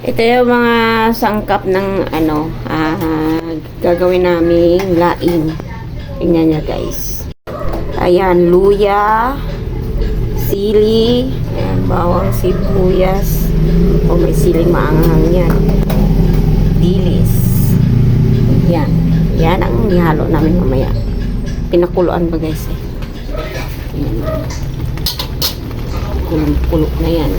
Ito yung mga sangkap ng gagawin naming laing. Tingnan nyo guys. Ayan, luya, sili, ayan, bawang sibuyas. O may siling maanghang yan. Dilis. Yan. Yan ang ihalo namin mamaya. Pinakuluan ba guys eh. Ayan. Kulong-kulo na yan.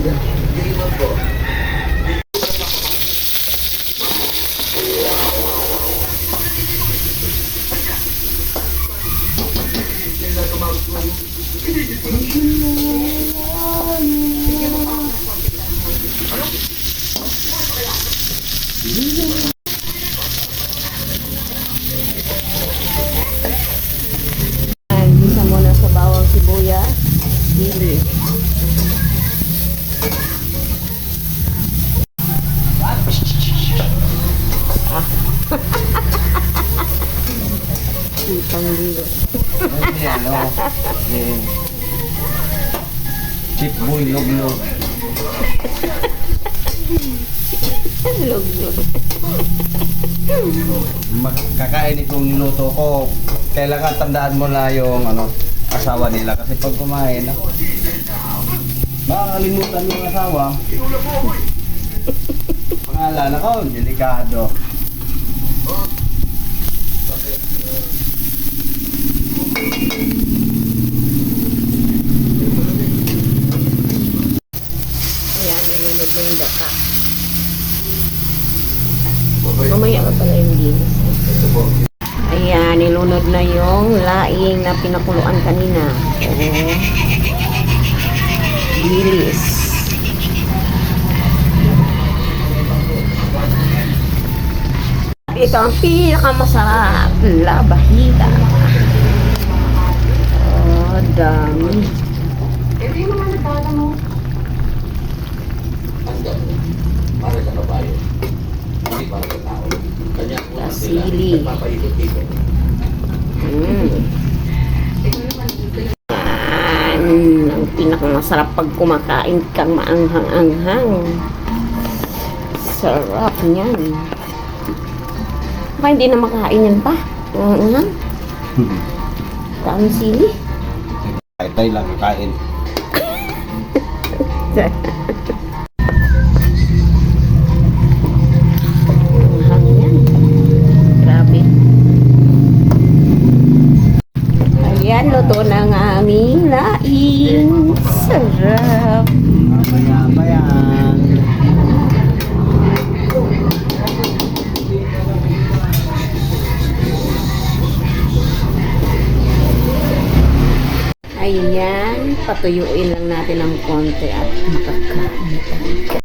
Bisa muna sa bawang sibuyas, dili. Itang dilo. Chip boy, log-log. Log-log. Kakain itong niluto ko. Kailangan tandaan mo na yung asawa nila. Kasi pag kumain, makakalimutan yung asawa. Pangalan ako, delikado. Ayan, ilunod na yung daka. Mamaya ka pala yung dilis. Ayan, ilunod na yung laing na pinakuluan kanina. Dilis. Ito ang pinakamasarap. Labahita. Oh, dami. Sili. Yan. Ang pinakamasarap pag kumakain kang maanghang-anghang. Sarap niyan. Baka hindi na makain yan pa. Maanghang. Dami sili. Tay lang kain. Maanghang yan. Grabe. Ayan, luto na ng aming laing. Sarap. Mamaya yan. Ayan, patuyuin lang natin ng konti at makakain tayo.